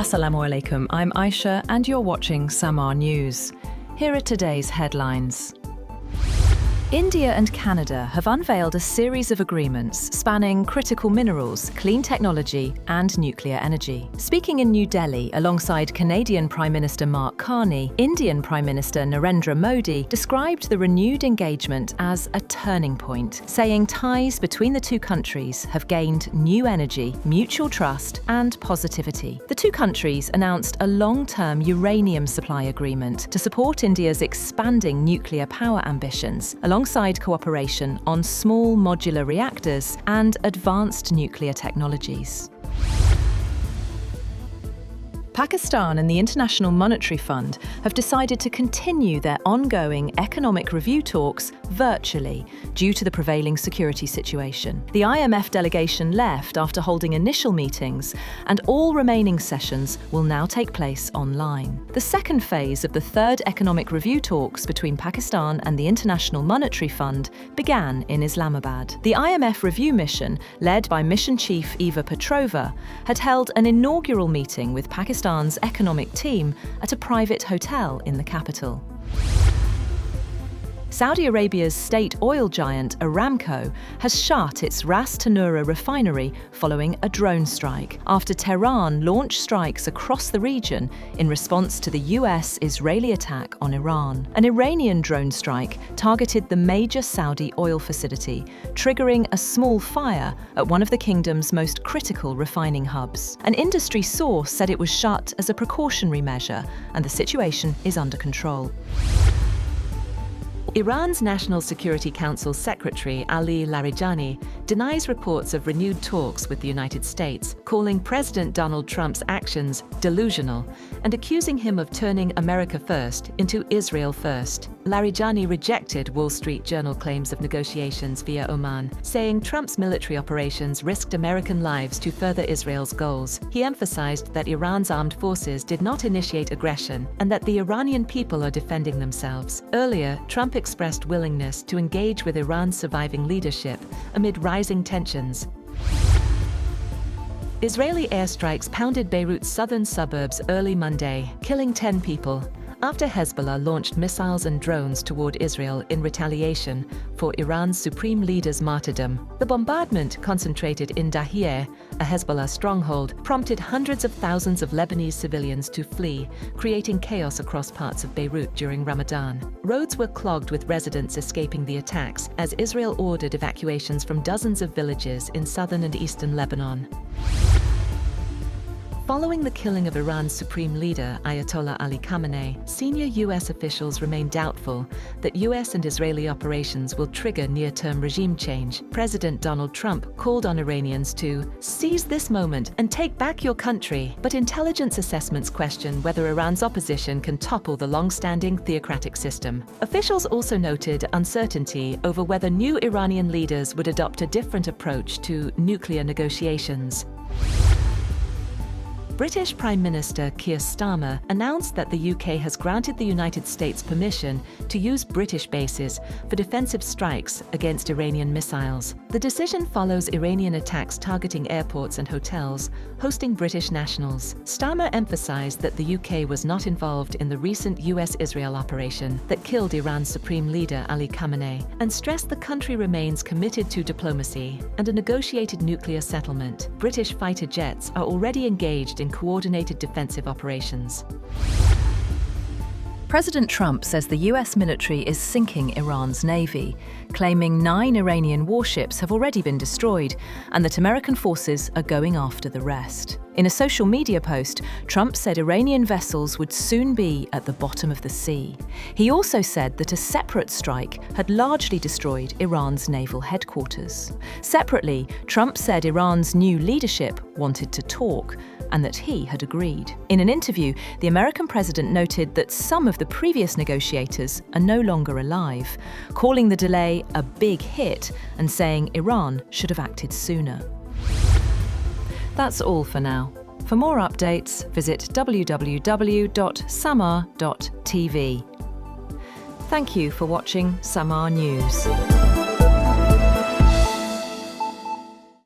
Assalamu alaikum, I'm Aisha and you're watching SAMAA News. Here are today's headlines. India and Canada have unveiled a series of agreements spanning critical minerals, clean technology and nuclear energy. Speaking in New Delhi alongside Canadian Prime Minister Mark Carney, Indian Prime Minister Narendra Modi described the renewed engagement as a turning point, saying ties between the two countries have gained new energy, mutual trust and positivity. The two countries announced a long-term uranium supply agreement to support India's expanding nuclear power ambitions, alongside cooperation on small modular reactors and advanced nuclear technologies. Pakistan and the International Monetary Fund have decided to continue their ongoing economic review talks virtually due to the prevailing security situation. The IMF delegation left after holding initial meetings, and all remaining sessions will now take place online. The second phase of the third economic review talks between Pakistan and the International Monetary Fund began in Islamabad. The IMF review mission, led by Mission Chief Eva Petrova, had held an inaugural meeting with Pakistan's economic team at a private hotel in the capital. Saudi Arabia's state oil giant Aramco has shut its Ras Tanura refinery following a drone strike, after Tehran launched strikes across the region in response to the US-Israeli attack on Iran. An Iranian drone strike targeted the major Saudi oil facility, triggering a small fire at one of the kingdom's most critical refining hubs. An industry source said it was shut as a precautionary measure, and the situation is under control. Iran's National Security Council Secretary Ali Larijani denies reports of renewed talks with the United States, calling President Donald Trump's actions delusional and accusing him of turning America first into Israel first. Larijani rejected Wall Street Journal claims of negotiations via Oman, saying Trump's military operations risked American lives to further Israel's goals. He emphasized that Iran's armed forces did not initiate aggression and that the Iranian people are defending themselves. Earlier, Trump expressed willingness to engage with Iran's surviving leadership amid rising tensions. Israeli airstrikes pounded Beirut's southern suburbs early Monday, killing 10 people, after Hezbollah launched missiles and drones toward Israel in retaliation for Iran's supreme leader's martyrdom. The bombardment, concentrated in Dahiyeh, a Hezbollah stronghold, prompted hundreds of thousands of Lebanese civilians to flee, creating chaos across parts of Beirut during Ramadan. Roads were clogged with residents escaping the attacks as Israel ordered evacuations from dozens of villages in southern and eastern Lebanon. Following the killing of Iran's supreme leader, Ayatollah Ali Khamenei, senior US officials remain doubtful that US and Israeli operations will trigger near-term regime change. President Donald Trump called on Iranians to seize this moment and take back your country, but intelligence assessments question whether Iran's opposition can topple the long-standing theocratic system. Officials also noted uncertainty over whether new Iranian leaders would adopt a different approach to nuclear negotiations. British Prime Minister Keir Starmer announced that the UK has granted the United States permission to use British bases for defensive strikes against Iranian missiles. The decision follows Iranian attacks targeting airports and hotels hosting British nationals. Starmer emphasized that the UK was not involved in the recent US-Israel operation that killed Iran's supreme leader Ali Khamenei, and stressed the country remains committed to diplomacy and a negotiated nuclear settlement. British fighter jets are already engaged in coordinated defensive operations. President Trump says the US military is sinking Iran's navy, claiming 9 Iranian warships have already been destroyed and that American forces are going after the rest. In a social media post, Trump said Iranian vessels would soon be at the bottom of the sea. He also said that a separate strike had largely destroyed Iran's naval headquarters. Separately, Trump said Iran's new leadership wanted to talk, and that he had agreed. In an interview, the American president noted that some of the previous negotiators are no longer alive, calling the delay a big hit and saying Iran should have acted sooner. That's all for now. For more updates, visit www.samaa.tv. Thank you for watching SAMAA News.